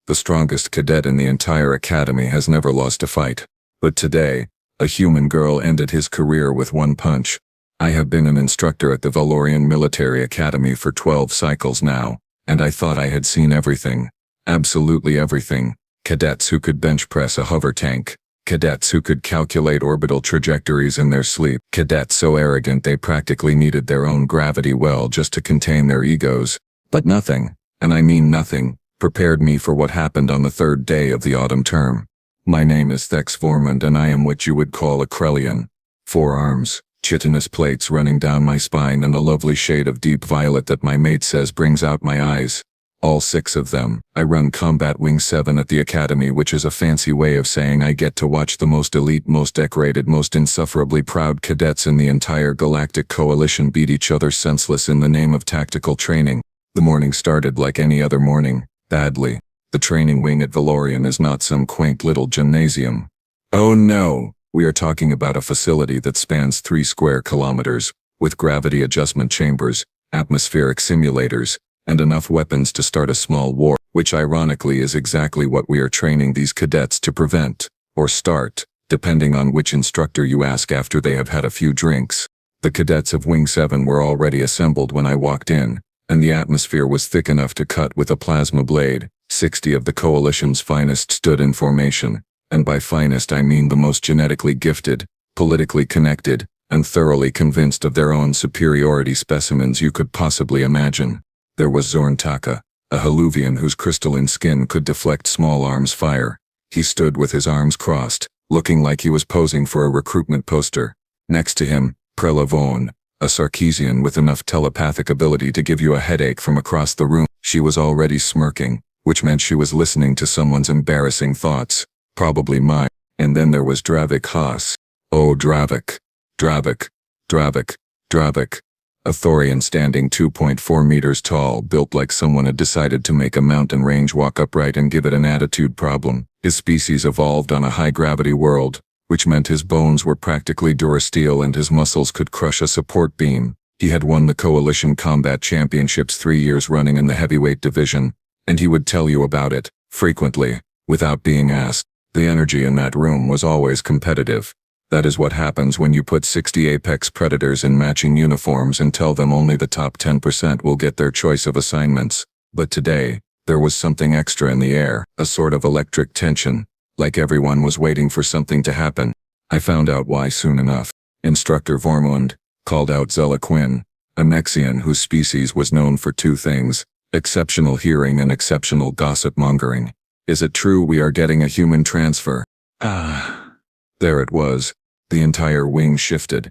The strongest cadet in the entire academy has never lost a fight. But today, a human girl ended his career with one punch. I have been an instructor at the Valorian Military Academy for 12 cycles now, and I thought I had seen everything. Absolutely everything. Cadets who could bench press a hover tank. Cadets who could calculate orbital trajectories in their sleep. Cadets so arrogant they practically needed their own gravity well just to contain their egos. But nothing, and I mean nothing, prepared me for what happened on the third day of the autumn term. My name is Thex Vormund and I am what you would call a Krellian. 4 arms, chitinous plates running down my spine and a lovely shade of deep violet that my mate says brings out my eyes. All 6 of them. I run Combat Wing 7 at the Academy, which is a fancy way of saying I get to watch the most elite, most decorated, most insufferably proud cadets in the entire Galactic Coalition beat each other senseless in the name of tactical training. The morning started like any other morning, badly. The training wing at Valorian is not some quaint little gymnasium. Oh no, we are talking about a facility that spans 3 square kilometers, with gravity adjustment chambers, atmospheric simulators, and enough weapons to start a small war, which ironically is exactly what we are training these cadets to prevent, or start, depending on which instructor you ask after they have had a few drinks. The cadets of Wing 7 were already assembled when I walked in, and the atmosphere was thick enough to cut with a plasma blade. 60 of the Coalition's finest stood in formation, and by finest I mean the most genetically gifted, politically connected, and thoroughly convinced of their own superiority specimens you could possibly imagine. There was Zorn Taka, a Haluvian whose crystalline skin could deflect small arms fire. He stood with his arms crossed, looking like he was posing for a recruitment poster. Next to him, Prella Vaughn, a Sarkeesian with enough telepathic ability to give you a headache from across the room. She was already smirking, which meant she was listening to someone's embarrassing thoughts, probably mine. And then there was Dravik Haas. Oh, Dravik. Dravik. Dravik. Dravik. A Thorian standing 2.4 meters tall, built like someone had decided to make a mountain range walk upright and give it an attitude problem. His species evolved on a high-gravity world, which meant his bones were practically durasteel and his muscles could crush a support beam. He had won the Coalition Combat Championships 3 years running in the heavyweight division, and he would tell you about it, frequently, without being asked. The energy in that room was always competitive. That is what happens when you put 60 apex predators in matching uniforms and tell them only the top 10% will get their choice of assignments. But today, there was something extra in the air, a sort of electric tension, like everyone was waiting for something to happen. I found out why soon enough. Instructor Vormund called out Zella Quinn, a Nexian whose species was known for 2 things, exceptional hearing and exceptional gossip mongering. Is it true we are getting a human transfer? There it was. The entire wing shifted.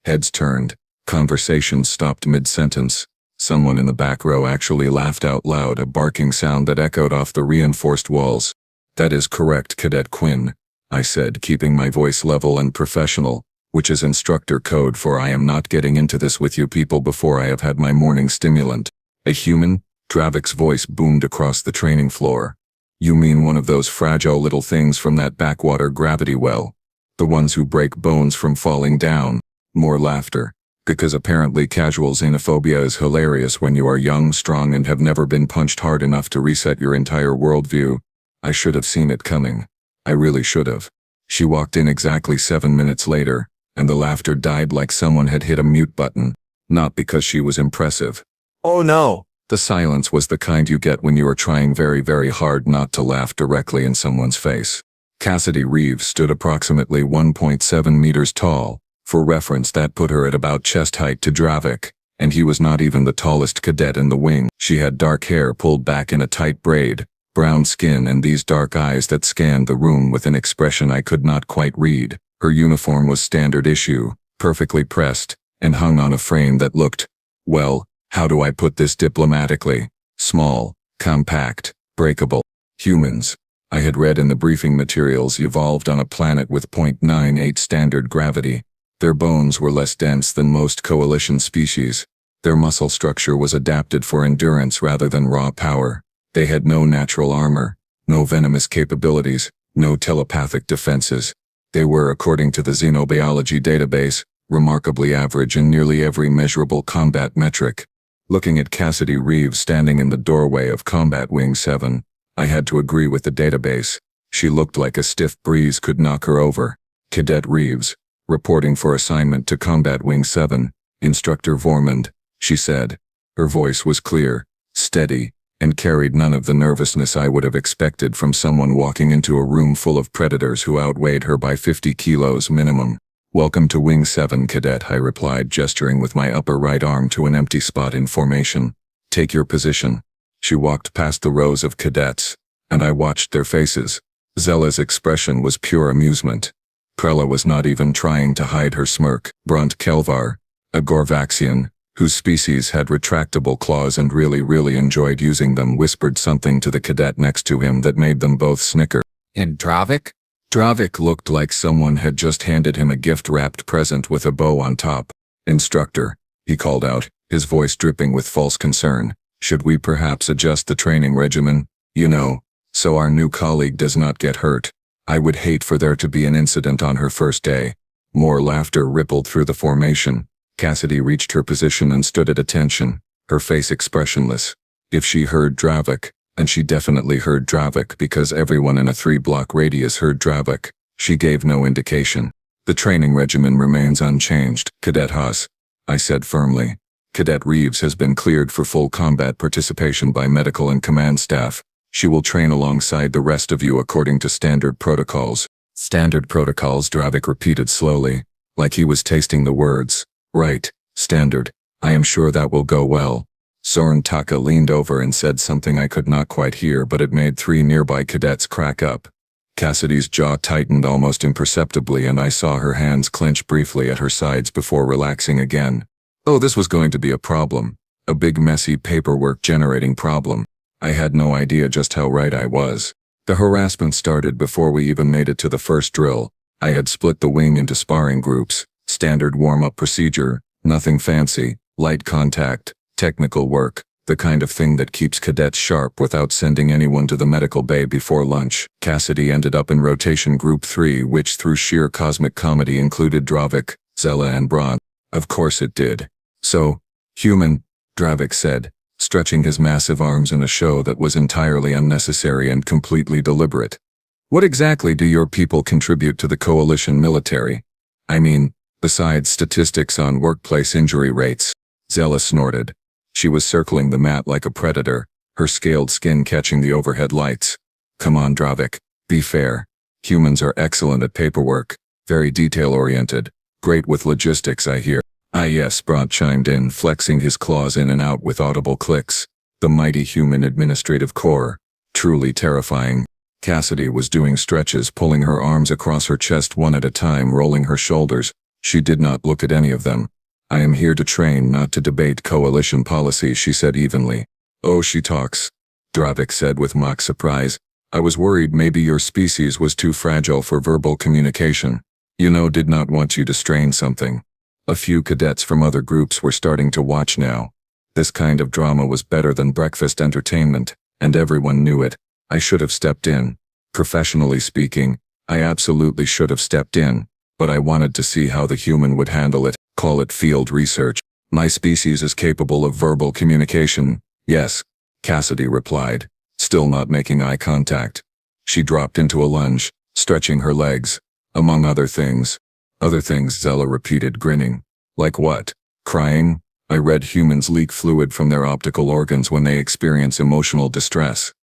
Heads turned. Conversations stopped mid-sentence. Someone in the back row actually laughed out loud, a barking sound that echoed off the reinforced walls. That is correct, Cadet Quinn, I said, keeping my voice level and professional, which is instructor code for I am not getting into this with you people before I have had my morning stimulant. A human? Dravik's voice boomed across the training floor. You mean one of those fragile little things from that backwater gravity well? The ones who break bones from falling down. More laughter. Because apparently casual xenophobia is hilarious when you are young, strong, and have never been punched hard enough to reset your entire worldview. I should have seen it coming. I really should have. She walked in exactly 7 minutes later, and the laughter died like someone had hit a mute button. Not because she was impressive. Oh no! The silence was the kind you get when you are trying very, very hard not to laugh directly in someone's face. Cassidy Reeves stood approximately 1.7 meters tall. For reference, that put her at about chest height to Dravik, and he was not even the tallest cadet in the wing. She had dark hair pulled back in a tight braid, brown skin, and these dark eyes that scanned the room with an expression I could not quite read. Her uniform was standard issue, perfectly pressed, and hung on a frame that looked, well, how do I put this diplomatically? Small, compact, breakable. Humans, I had read in the briefing materials, evolved on a planet with 0.98 standard gravity. Their bones were less dense than most Coalition species. Their muscle structure was adapted for endurance rather than raw power. They had no natural armor, no venomous capabilities, no telepathic defenses. They were, according to the Xenobiology database, remarkably average in nearly every measurable combat metric. Looking at Cassidy Reeves standing in the doorway of Combat Wing 7, I had to agree with the database. She looked like a stiff breeze could knock her over. Cadet Reeves, reporting for assignment to Combat Wing 7, Instructor Vormund, she said. Her voice was clear, steady, and carried none of the nervousness I would have expected from someone walking into a room full of predators who outweighed her by 50 kilos minimum. "Welcome to Wing 7, Cadet," I replied, gesturing with my upper right arm to an empty spot in formation. "Take your position." She walked past the rows of cadets, and I watched their faces. Zella's expression was pure amusement. Prella was not even trying to hide her smirk. Brunt Kelvar, a Gorvaxian, whose species had retractable claws and really enjoyed using them, whispered something to the cadet next to him that made them both snicker. "And Dravik?" Dravik looked like someone had just handed him a gift-wrapped present with a bow on top. "Instructor," he called out, his voice dripping with false concern. "Should we perhaps adjust the training regimen? You know, so our new colleague does not get hurt. I would hate for there to be an incident on her first day." More laughter rippled through the formation. Cassidy reached her position and stood at attention, her face expressionless. If she heard Dravik, and she definitely heard Dravik because everyone in a 3-block radius heard Dravik, she gave no indication. "The training regimen remains unchanged, Cadet Haas," I said firmly. "Cadet Reeves has been cleared for full combat participation by medical and command staff. She will train alongside the rest of you according to standard protocols." "Standard protocols," Dravik repeated slowly, like he was tasting the words. "Right, standard. I am sure that will go well." Soren Taka leaned over and said something I could not quite hear, but it made 3 nearby cadets crack up. Cassidy's jaw tightened almost imperceptibly, and I saw her hands clench briefly at her sides before relaxing again. Oh, this was going to be a problem. A big messy paperwork generating problem. I had no idea just how right I was. The harassment started before we even made it to the first drill. I had split the wing into sparring groups. Standard warm-up procedure, nothing fancy, light contact, technical work, the kind of thing that keeps cadets sharp without sending anyone to the medical bay before lunch. Cassidy ended up in rotation group 3, which through sheer cosmic comedy included Dravik, Zella and Braun. Of course it did. "So, human," Dravik said, stretching his massive arms in a show that was entirely unnecessary and completely deliberate. "What exactly do your people contribute to the coalition military? I mean, besides statistics on workplace injury rates." Zella snorted. She was circling the mat like a predator, her scaled skin catching the overhead lights. "Come on, Dravik, be fair. Humans are excellent at paperwork, very detail-oriented, great with logistics, I hear." "Ah yes," Bront chimed in, flexing his claws in and out with audible clicks. "The mighty human administrative core. Truly terrifying." Cassidy was doing stretches, pulling her arms across her chest one at a time, rolling her shoulders. She did not look at any of them. "I am here to train, not to debate coalition policy," she said evenly. "Oh, she talks," Dravik said with mock surprise. "I was worried maybe your species was too fragile for verbal communication. You know, did not want you to strain something." A few cadets from other groups were starting to watch now. This kind of drama was better than breakfast entertainment, and everyone knew it. I should have stepped in. Professionally speaking, I absolutely should have stepped in, but I wanted to see how the human would handle it. Call it field research. "My species is capable of verbal communication, yes," Cassidy replied, still not making eye contact. She dropped into a lunge, stretching her legs. "Among other things." "Other things," Zella repeated, grinning. "Like what? Crying?" "I read humans leak fluid from their optical organs when they experience emotional distress."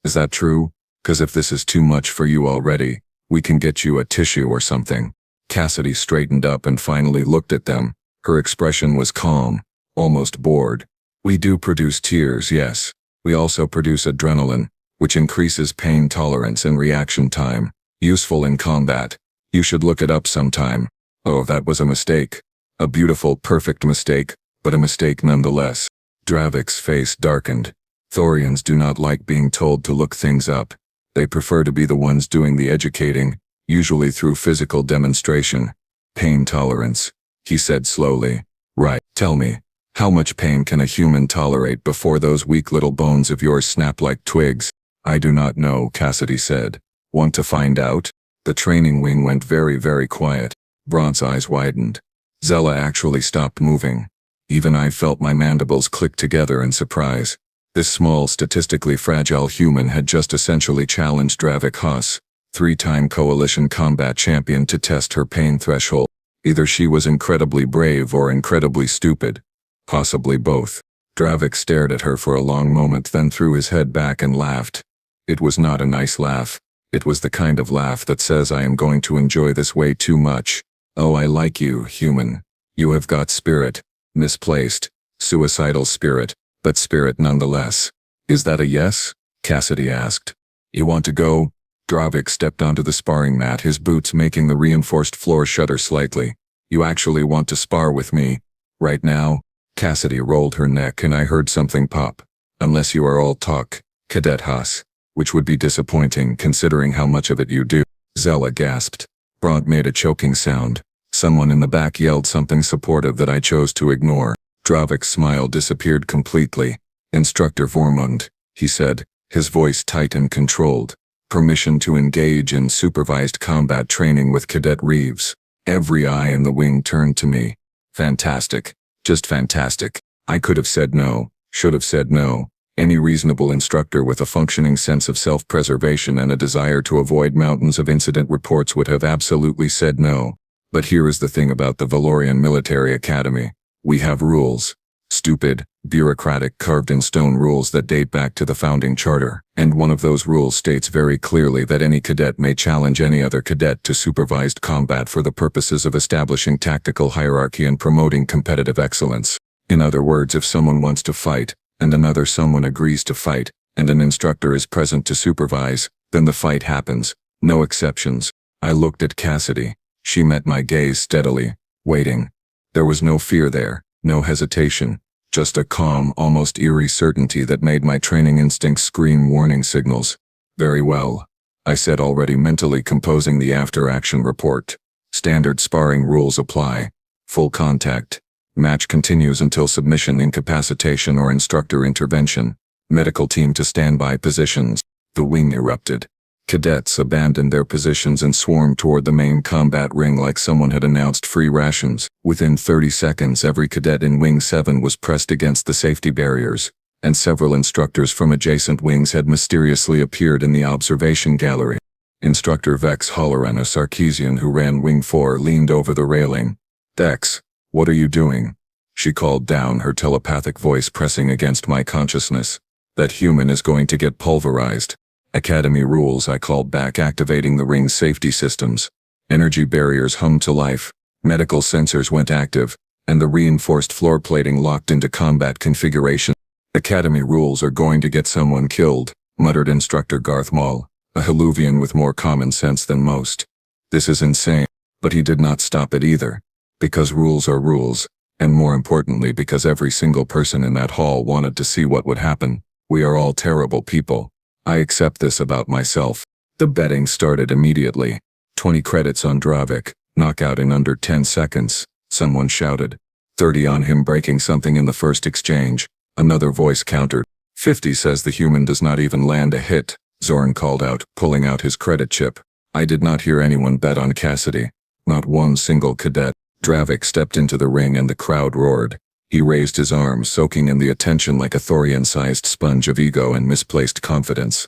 "Is that true? 'Cause if this is too much for you already, we can get you a tissue or something." Cassidy straightened up and finally looked at them. Her expression was calm, almost bored. "We do produce tears, yes. We also produce adrenaline, which increases pain tolerance and reaction time. Useful in combat. You should look it up sometime." Oh, that was a mistake. A beautiful, perfect mistake, but a mistake nonetheless. Dravik's face darkened. Thorians do not like being told to look things up. They prefer to be the ones doing the educating, usually through physical demonstration. "Pain tolerance," he said slowly. "Right. Tell me, how much pain can a human tolerate before those weak little bones of yours snap like twigs?" "I do not know," Cassidy said. "Want to find out?" The training wing went very quiet. Bront's eyes widened. Zella actually stopped moving. Even I felt my mandibles click together in surprise. This small, statistically fragile human had just essentially challenged Dravik Haas, 3-time coalition combat champion, to test her pain threshold. Either she was incredibly brave or incredibly stupid. Possibly both. Dravik stared at her for a long moment, then threw his head back and laughed. It was not a nice laugh. It was the kind of laugh that says, I am going to enjoy this way too much. Oh, I like you, human. You have got spirit. Misplaced. Suicidal spirit, but spirit nonetheless. Is that a yes? Cassidy asked. You want to go? Dravik stepped onto the sparring mat, his boots making the reinforced floor shudder slightly. You actually want to spar with me? Right now? Cassidy rolled her neck and I heard something pop. Unless you are all talk, Cadet Haas. Which would be disappointing considering how much of it you do. Zella gasped. Bront made a choking sound. Someone in the back yelled something supportive that I chose to ignore. Dravik's smile disappeared completely. Instructor Vormund, he said, his voice tight and controlled. Permission to engage in supervised combat training with Cadet Reeves. Every eye in the wing turned to me. Fantastic. Just fantastic. I could have said no, should have said no. Any reasonable instructor with a functioning sense of self-preservation and a desire to avoid mountains of incident reports would have absolutely said no. But here is the thing about the Valorian Military Academy. We have rules. Stupid, bureaucratic, carved-in-stone rules that date back to the founding charter. And one of those rules states very clearly that any cadet may challenge any other cadet to supervised combat for the purposes of establishing tactical hierarchy and promoting competitive excellence. In other words, if someone wants to fight, and another someone agrees to fight, and an instructor is present to supervise, then the fight happens. No exceptions. I looked at Cassidy. She met my gaze steadily, waiting. There was no fear there, no hesitation, just a calm, almost eerie certainty that made my training instincts scream warning signals. Very well, I said, already mentally composing the after-action report. Standard sparring rules apply. Full contact. Match continues until submission, incapacitation, or instructor intervention. Medical team to standby positions. The wing erupted. Cadets abandoned their positions and swarmed toward the main combat ring like someone had announced free rations. Within 30 seconds, every cadet in Wing 7 was pressed against the safety barriers, and several instructors from adjacent wings had mysteriously appeared in the observation gallery. Instructor Vex Holloran, a Sarkeesian who ran Wing 4, leaned over the railing. Dex, what are you doing? She called down, her telepathic voice pressing against my consciousness. That human is going to get pulverized. Academy rules, I called back, activating the ring's safety systems. Energy barriers hummed to life. Medical sensors went active, and the reinforced floor plating locked into combat configuration. Academy rules are going to get someone killed, muttered Instructor Garth Maul, a Hiluvian with more common sense than most. This is insane, but he did not stop it either. Because rules are rules, and more importantly because every single person in that hall wanted to see what would happen. We are all terrible people. I accept this about myself. The betting started immediately. 20 credits on Dravik, knockout in under 10 seconds, someone shouted. 30 on him breaking something in the first exchange, another voice countered. 50 says the human does not even land a hit, Zorn called out, pulling out his credit chip. I did not hear anyone bet on Cassidy. Not one single cadet. Dravik stepped into the ring and the crowd roared. He raised his arms, soaking in the attention like a thorian-sized sponge of ego and misplaced confidence.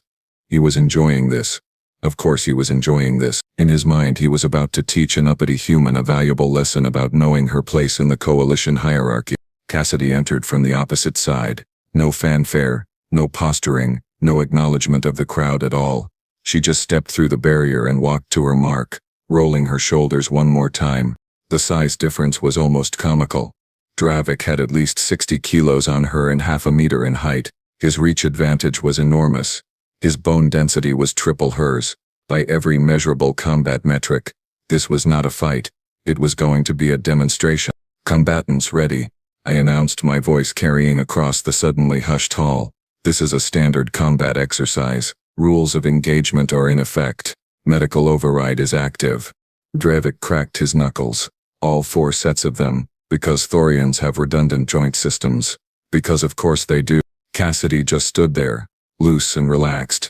He was enjoying this. Of course he was enjoying this. In his mind he was about to teach an uppity human a valuable lesson about knowing her place in the coalition hierarchy. Cassidy entered from the opposite side. No fanfare, no posturing, no acknowledgement of the crowd at all. She just stepped through the barrier and walked to her mark, rolling her shoulders one more time. The size difference was almost comical. Dravik had at least 60 kilos on her and half a meter in height. His reach advantage was enormous. His bone density was triple hers. By every measurable combat metric, this was not a fight. It was going to be a demonstration. Combatants ready, I announced, my voice carrying across the suddenly hushed hall. This is a standard combat exercise. Rules of engagement are in effect. Medical override is active. Dravik cracked his knuckles. All 4 sets of them. Because Thorians have redundant joint systems. Because of course they do. Cassidy just stood there, loose and relaxed.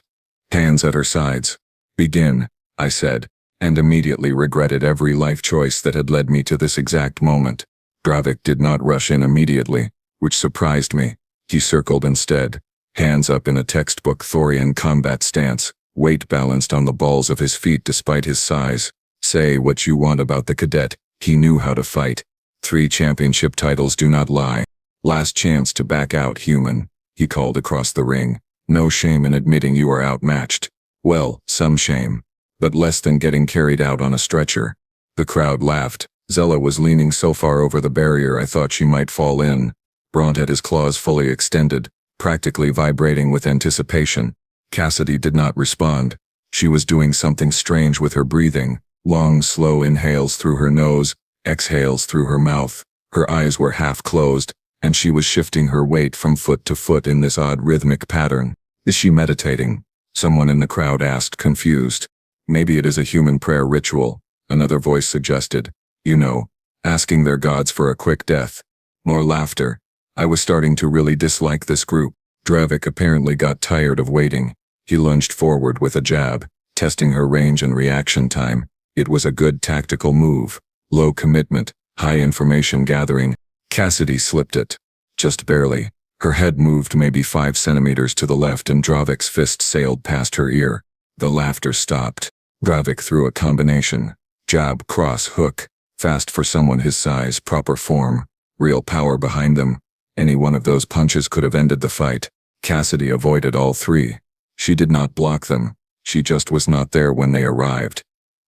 Hands at her sides. Begin, I said, and immediately regretted every life choice that had led me to this exact moment. Dravik did not rush in immediately, which surprised me. He circled instead. hands up in a textbook Thorian combat stance, weight balanced on the balls of his feet despite his size. Say what you want about the cadet, he knew how to fight. 3 championship titles do not lie. Last chance to back out, human, he called across the ring. No shame in admitting you are outmatched. Well, some shame, but less than getting carried out on a stretcher. The crowd laughed. Zella was leaning so far over the barrier I thought she might fall in. Bront had his claws fully extended, practically vibrating with anticipation. Cassidy did not respond. She was doing something strange with her breathing. Long, slow inhales through her nose, exhales through her mouth. Her eyes were half closed, and she was shifting her weight from foot to foot in this odd rhythmic pattern. Is she meditating? Someone in the crowd asked, confused. Maybe it is a human prayer ritual, another voice suggested. You know, asking their gods for a quick death. More laughter. I was starting to really dislike this group. Dravik apparently got tired of waiting. He lunged forward with a jab, testing her range and reaction time. It was a good tactical move. Low commitment, high information gathering. Cassidy slipped it. Just barely. Her head moved maybe 5 centimeters to the left and Dravik's fist sailed past her ear. The laughter stopped. Dravik threw a combination. Jab, cross, hook. Fast for someone his size, proper form. Real power behind them. Any one of those punches could have ended the fight. Cassidy avoided all 3. She did not block them. She just was not there when they arrived.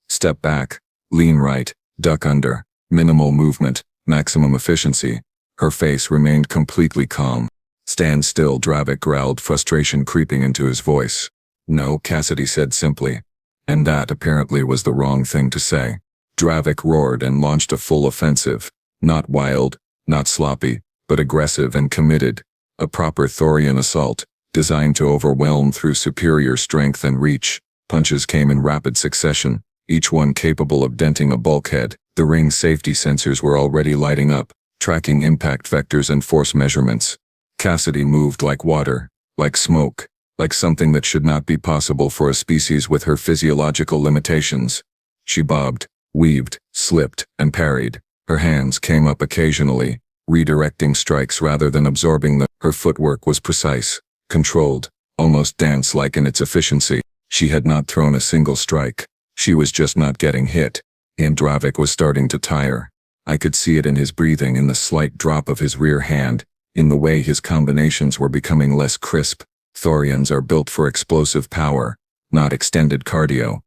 Step back. Lean right. Duck under. Minimal movement. Maximum efficiency. Her face remained completely calm. Stand still, Dravik growled, frustration creeping into his voice. No, Cassidy said simply. And that apparently was the wrong thing to say. Dravik roared and launched a full offensive. Not wild, not sloppy, but aggressive and committed. A proper Thorian assault, designed to overwhelm through superior strength and reach. Punches came in rapid succession, each one capable of denting a bulkhead. The ring's safety sensors were already lighting up, tracking impact vectors and force measurements. Cassidy moved like water, like smoke, like something that should not be possible for a species with her physiological limitations. She bobbed, weaved, slipped, and parried. Her hands came up occasionally, redirecting strikes rather than absorbing them. Her footwork was precise, controlled, almost dance-like in its efficiency. She had not thrown a single strike. She was just not getting hit. And Dravik was starting to tire. I could see it in his breathing, in the slight drop of his rear hand, in the way his combinations were becoming less crisp. Thorians are built for explosive power, not extended cardio.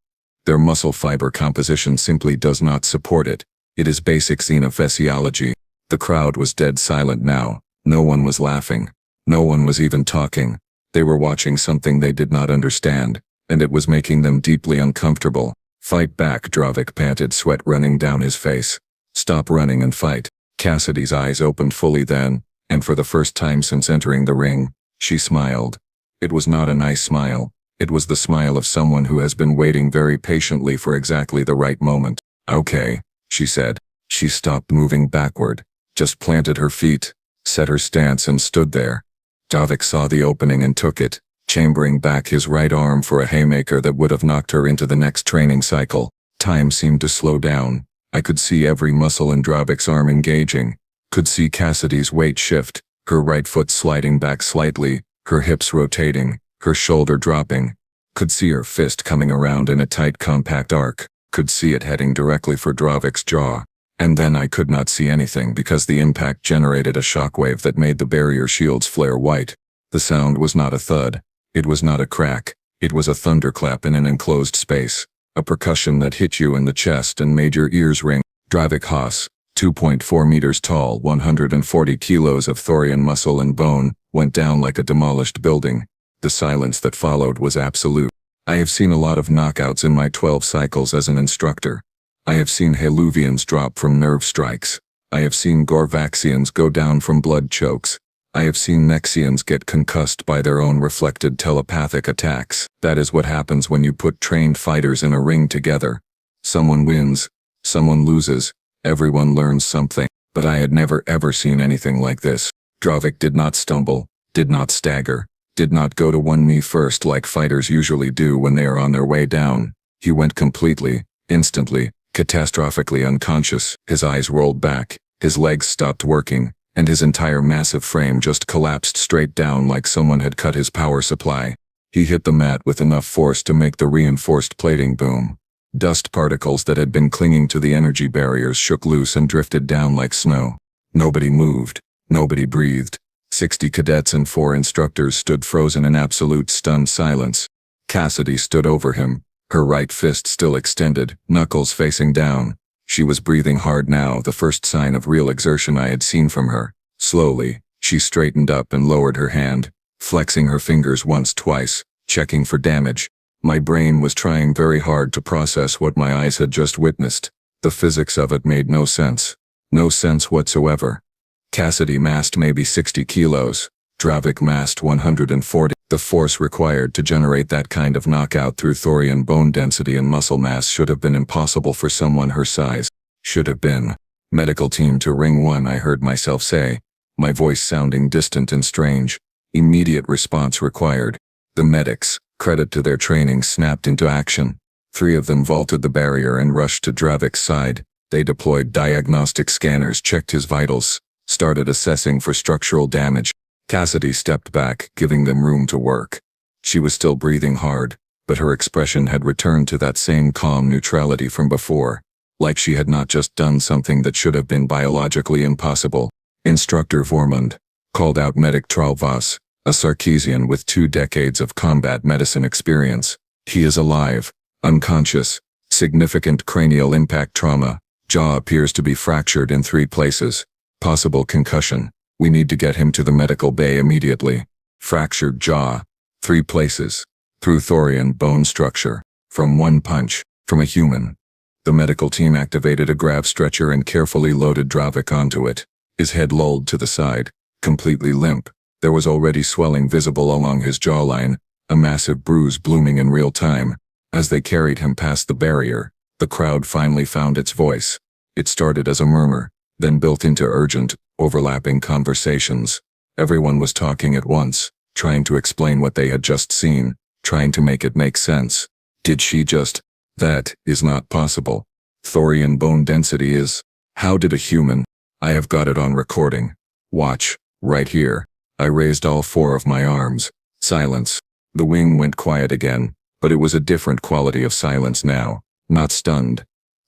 Their muscle fiber composition simply does not support it. It is basic xenophysiology. The crowd was dead silent now. No one was laughing. No one was even talking. They were watching something they did not understand, and it was making them deeply uncomfortable. Fight back, Dravik panted, sweat running down his face. Stop running and fight. Cassidy's eyes opened fully then, and for the first time since entering the ring, she smiled. It was not a nice smile. It was the smile of someone who has been waiting very patiently for exactly the right moment. Okay, she said. She stopped moving backward, just planted her feet, set her stance and stood there. Dravik saw the opening and took it, chambering back his right arm for a haymaker that would have knocked her into the next training cycle. Time seemed to slow down. I could see every muscle in Dravik's arm engaging, could see Cassidy's weight shift, her right foot sliding back slightly, her hips rotating, her shoulder dropping. Could see her fist coming around in a tight compact arc, could see it heading directly for Dravik's jaw. And then I could not see anything because the impact generated a shockwave that made the barrier shields flare white. The sound was not a thud. It was not a crack. It was a thunderclap in an enclosed space. A percussion that hit you in the chest and made your ears ring. Dravik Haas, 2.4 meters tall, 140 kilos of Thorian muscle and bone, went down like a demolished building. The silence that followed was absolute. I have seen a lot of knockouts in my 12 cycles as an instructor. I have seen Haluvians drop from nerve strikes. I have seen Gorvaxians go down from blood chokes. I have seen Nexians get concussed by their own reflected telepathic attacks. That is what happens when you put trained fighters in a ring together. Someone wins, someone loses, everyone learns something. But I had never ever seen anything like this. Dravik did not stumble, did not stagger, did not go to one knee first like fighters usually do when they are on their way down. He went completely, instantly, catastrophically unconscious. His eyes rolled back, his legs stopped working, and his entire massive frame just collapsed straight down like someone had cut his power supply. He hit the mat with enough force to make the reinforced plating boom. Dust particles that had been clinging to the energy barriers shook loose and drifted down like snow. Nobody moved. Nobody breathed. 60 cadets and 4 instructors stood frozen in absolute stunned silence. Cassidy stood over him, her right fist still extended, knuckles facing down. She was breathing hard now, the first sign of real exertion I had seen from her. Slowly, she straightened up and lowered her hand, flexing her fingers once, twice, checking for damage. My brain was trying very hard to process what my eyes had just witnessed. The physics of it made no sense. No sense whatsoever. Cassidy massed maybe 60 kilos. Dravik massed 140. The force required to generate that kind of knockout through thorian bone density and muscle mass should have been impossible for someone her size. Should have been. Medical team to ring 1, I heard myself say, my voice sounding distant and strange. Immediate response required. The medics, credit to their training, snapped into action. 3 of them vaulted the barrier and rushed to Dravik's side. They deployed diagnostic scanners, checked his vitals, started assessing for structural damage. Cassidy stepped back, giving them room to work. She was still breathing hard, but her expression had returned to that same calm neutrality from before, like she had not just done something that should have been biologically impossible. Instructor Vormund called out Medic Tralvas, a Sarkeesian with 2 decades of combat medicine experience. He is alive, unconscious, significant cranial impact trauma, jaw appears to be fractured in 3 places, possible concussion. We need to get him to the medical bay immediately. Fractured jaw, 3 places, through thorian bone structure, from 1 punch, from a human. The medical team activated a grav stretcher and carefully loaded Dravik onto it. His head lolled to the side, completely limp. There was already swelling visible along his jawline, a massive bruise blooming in real time. As they carried him past the barrier, the crowd finally found its voice. It started as a murmur, then built into urgent, overlapping conversations. Everyone was talking at once, trying to explain what they had just seen, trying to make it make sense. Did she just? That is not possible. Thorian bone density is. How did a human? I have got it on recording. Watch, right here. I raised all 4 of my arms. Silence. The wing went quiet again, but it was a different quality of silence now, not stunned.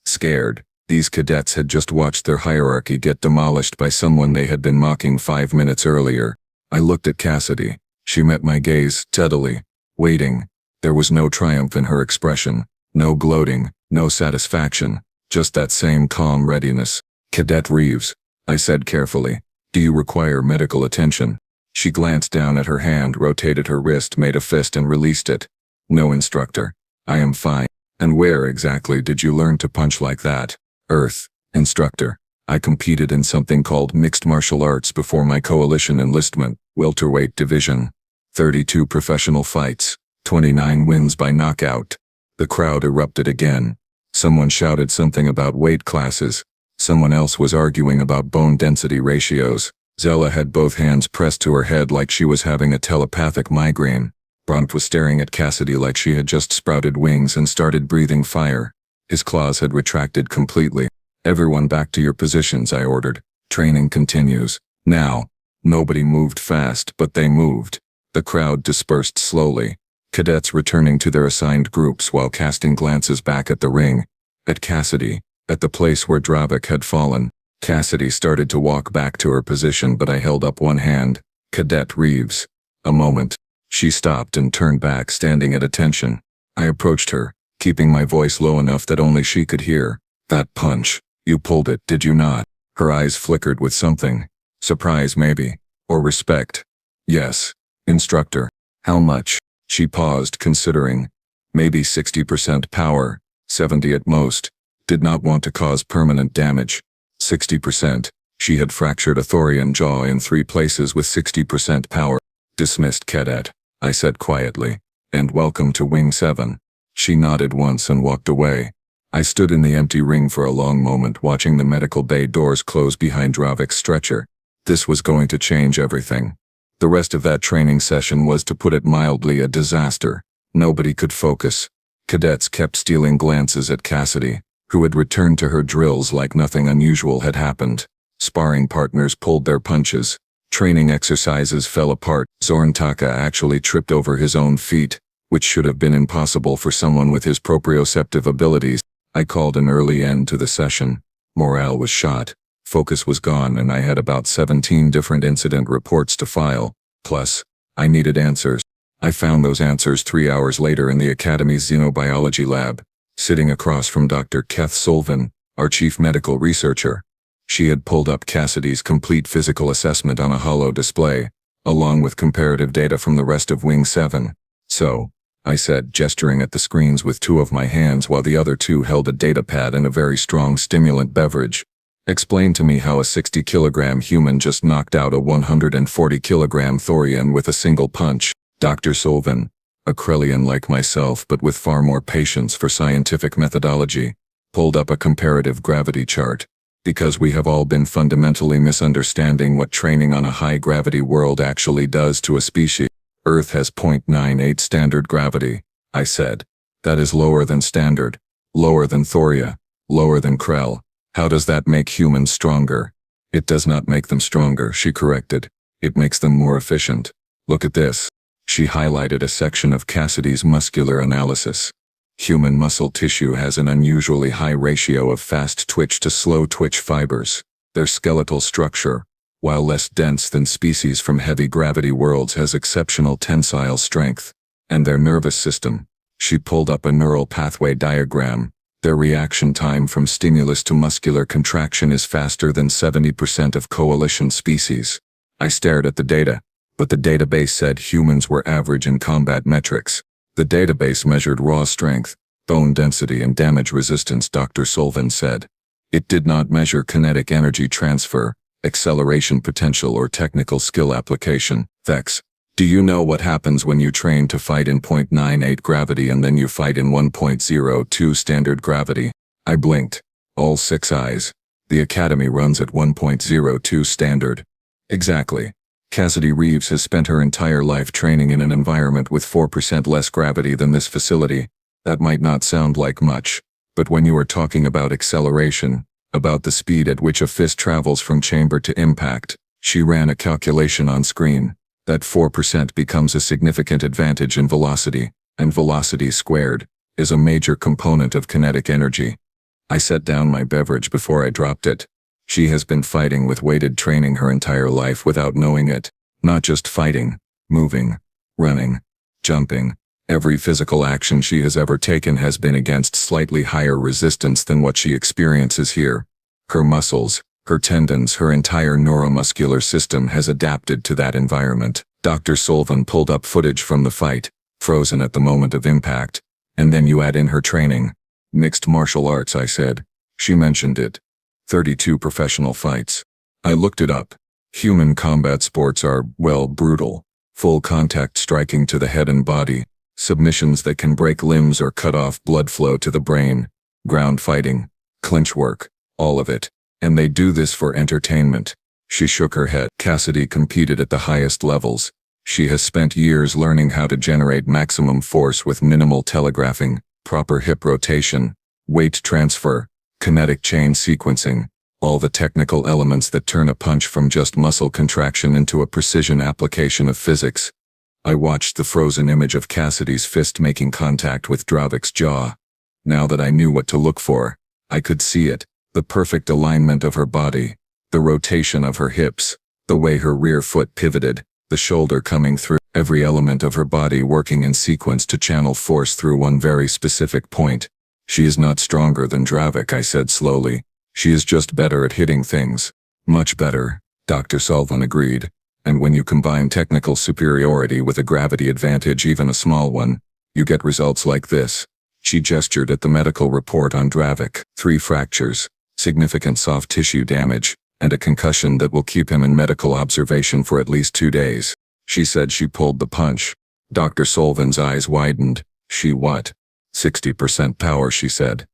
Scared. These cadets had just watched their hierarchy get demolished by someone they had been mocking 5 minutes earlier. I looked at Cassidy. She met my gaze steadily, waiting. There was no triumph in her expression, no gloating, no satisfaction, just that same calm readiness. Cadet Reeves, I said carefully, do you require medical attention? She glanced down at her hand, rotated her wrist, made a fist and released it. No, instructor. I am fine. And where exactly did you learn to punch like that? Earth, instructor. I competed in something called mixed martial arts before my coalition enlistment, welterweight division. 32 professional fights, 29 wins by knockout. The crowd erupted again. Someone shouted something about weight classes. Someone else was arguing about bone density ratios. Zella had both hands pressed to her head like she was having a telepathic migraine. Bront was staring at Cassidy like she had just sprouted wings and started breathing fire. His claws had retracted completely. Everyone back to your positions, I ordered. Training continues. Now. Nobody moved fast, but they moved. The crowd dispersed slowly. Cadets returning to their assigned groups while casting glances back at the ring. At Cassidy. At the place where Dravik had fallen. Cassidy started to walk back to her position, but I held up one hand. Cadet Reeves. A moment. She stopped and turned back, standing at attention. I approached her, keeping my voice low enough that only she could hear. That punch. You pulled it, did you not? Her eyes flickered with something. Surprise maybe. Or respect. Yes. Instructor. How much? She paused, considering. Maybe 60% power, 70 at most. Did not want to cause permanent damage. 60%. She had fractured a thorian jaw in 3 places with 60% power. Dismissed, Cadet, I said quietly. And welcome to Wing 7. She nodded once and walked away. I stood in the empty ring for a long moment, watching the medical bay doors close behind Dravik's stretcher. This was going to change everything. The rest of that training session was, to put it mildly, a disaster. Nobody could focus. Cadets kept stealing glances at Cassidy, who had returned to her drills like nothing unusual had happened. Sparring partners pulled their punches. Training exercises fell apart. Zorntaka actually tripped over his own feet, which should have been impossible for someone with his proprioceptive abilities. I called an early end to the session. Morale was shot. Focus was gone, and I had about 17 different incident reports to file. Plus, I needed answers. I found those answers 3 hours later in the Academy's xenobiology lab, sitting across from Dr. Keth Sullivan, our chief medical researcher. She had pulled up Cassidy's complete physical assessment on a holo display, along with comparative data from the rest of Wing 7. So, I said, gesturing at the screens with 2 of my hands while the other 2 held a data pad and a very strong stimulant beverage. Explain to me how a 60-kilogram human just knocked out a 140-kilogram Thorian with a single punch. Dr. Sullivan, a Krellian like myself but with far more patience for scientific methodology, pulled up a comparative gravity chart. Because we have all been fundamentally misunderstanding what training on a high-gravity world actually does to a species. Earth has 0.98 standard gravity, I said. That is lower than standard, lower than Thoria, lower than Krell. How does that make humans stronger? It does not make them stronger, she corrected. It makes them more efficient. Look at this. She highlighted a section of Cassidy's muscular analysis. Human muscle tissue has an unusually high ratio of fast twitch to slow twitch fibers. Their skeletal structure, while less dense than species from heavy gravity worlds, has exceptional tensile strength. And their nervous system. She pulled up a neural pathway diagram. Their reaction time from stimulus to muscular contraction is faster than 70% of coalition species. I stared at the data, but the database said humans were average in combat metrics. The database measured raw strength, bone density and damage resistance, Dr. Sullivan said. It did not measure kinetic energy transfer, acceleration potential or technical skill application. Vex, do you know what happens when you train to fight in 0.98 gravity and then you fight in 1.02 standard gravity? I blinked. All 6 eyes. The Academy runs at 1.02 standard. Exactly. Cassidy Reeves has spent her entire life training in an environment with 4% less gravity than this facility. That might not sound like much, but when you are talking about acceleration, about the speed at which a fist travels from chamber to impact, she ran a calculation on screen. That 4% becomes a significant advantage in velocity, and velocity squared is a major component of kinetic energy. I set down my beverage before I dropped it. She has been fighting with weighted training her entire life without knowing it. Not just fighting, moving, running, jumping. Every physical action she has ever taken has been against slightly higher resistance than what she experiences here. Her muscles, her tendons, her entire neuromuscular system has adapted to that environment. Dr. Sullivan pulled up footage from the fight, frozen at the moment of impact. And then you add in her training. Mixed martial arts, I said. She mentioned it. 32 professional fights. I looked it up. Human combat sports are, well, brutal. Full contact striking to the head and body. Submissions that can break limbs or cut off blood flow to the brain. Ground fighting. Clinch work. All of it. And they do this for entertainment. She shook her head. Cassidy competed at the highest levels. She has spent years learning how to generate maximum force with minimal telegraphing, proper hip rotation, weight transfer, kinetic chain sequencing, all the technical elements that turn a punch from just muscle contraction into a precision application of physics. I watched the frozen image of Cassidy's fist making contact with Dravik's jaw. Now that I knew what to look for, I could see it, the perfect alignment of her body, the rotation of her hips, the way her rear foot pivoted, the shoulder coming through, every element of her body working in sequence to channel force through one very specific point. She is not stronger than Dravik, I said slowly. She is just better at hitting things. Much better, Dr. Sullivan agreed. And when you combine technical superiority with a gravity advantage, even a small one, you get results like this. She gestured at the medical report on Dravik. 3 fractures, significant soft tissue damage, and a concussion that will keep him in medical observation for at least 2 days. She said she pulled the punch. Dr. Sullivan's eyes widened. She what? 60% power, she said.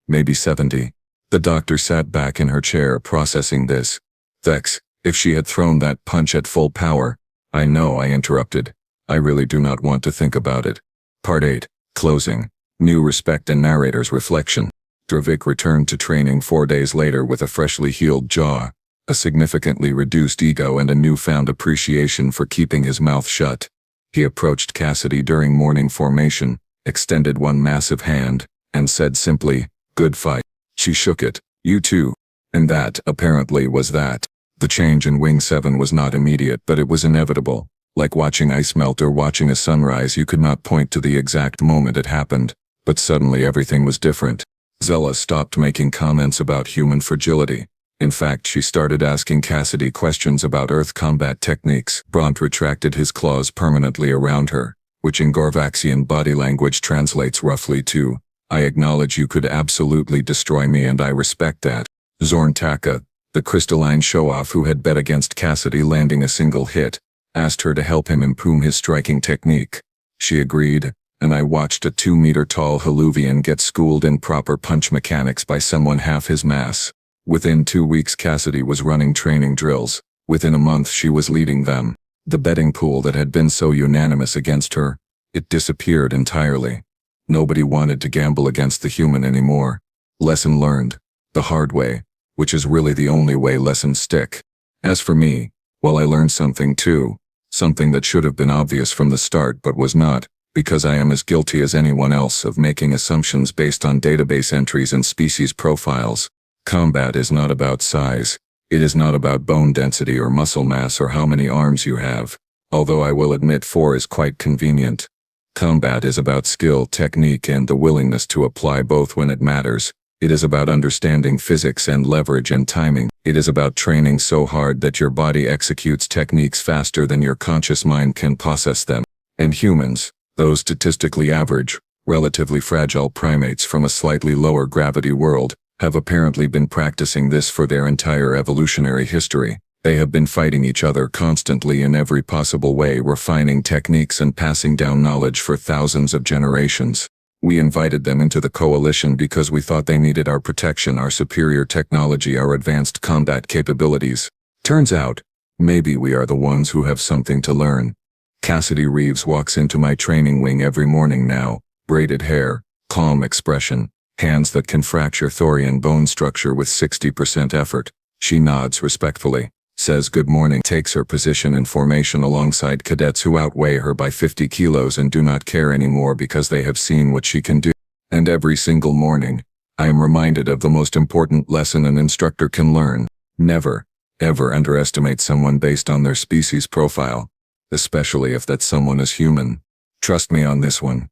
Maybe 70. The doctor sat back in her chair processing this. Vex, if she had thrown that punch at full power. I know, I interrupted. I really do not want to think about it. Part 8. Closing. New respect and narrator's reflection. Dravik returned to training 4 days later with a freshly healed jaw. a significantly reduced ego and a newfound appreciation for keeping his mouth shut. He approached Cassidy during morning formation, extended one massive hand, and said simply, "Good fight." She shook it. "You too." And that, apparently, was that. The change in Wing 7 was not immediate, but it was inevitable. Like watching ice melt or watching a sunrise, you could not point to the exact moment it happened. But suddenly everything was different. Zella stopped making comments about human fragility. In fact, she started asking Cassidy questions about Earth combat techniques. Bront retracted his claws permanently around her, which in Gorvaxian body language translates roughly to, "I acknowledge you could absolutely destroy me and I respect that." Zorn Taka, the crystalline show-off who had bet against Cassidy landing a single hit, asked her to help him improve his striking technique. She agreed, and I watched a 2-meter-tall Haluvian get schooled in proper punch mechanics by someone half his mass. Within 2 weeks Cassidy was running training drills. Within a month she was leading them. The betting pool that had been so unanimous against her, it disappeared entirely. Nobody wanted to gamble against the human anymore. Lesson learned. The hard way, which is really the only way lessons stick. As for me, well, I learned something too. Something that should have been obvious from the start but was not, because I am as guilty as anyone else of making assumptions based on database entries and species profiles. Combat is not about size. It is not about bone density or muscle mass or how many arms you have, although I will admit 4 is quite convenient. Combat is about skill, technique, and the willingness to apply both when it matters. It is about understanding physics and leverage and timing. It is about training so hard that your body executes techniques faster than your conscious mind can process them. And humans, those statistically average, relatively fragile primates from a slightly lower gravity world, have apparently been practicing this for their entire evolutionary history. They have been fighting each other constantly in every possible way, refining techniques and passing down knowledge for thousands of generations. We invited them into the coalition because we thought they needed our protection, our superior technology, our advanced combat capabilities. Turns out, maybe we are the ones who have something to learn. Cassidy Reeves walks into my training wing every morning now, braided hair, calm expression, hands that can fracture Thorian bone structure with 60% effort. She nods respectfully, says good morning, takes her position in formation alongside cadets who outweigh her by 50 kilos and do not care anymore because they have seen what she can do. And every single morning, I am reminded of the most important lesson an instructor can learn. Never, ever underestimate someone based on their species profile, especially if that someone is human. Trust me on this one.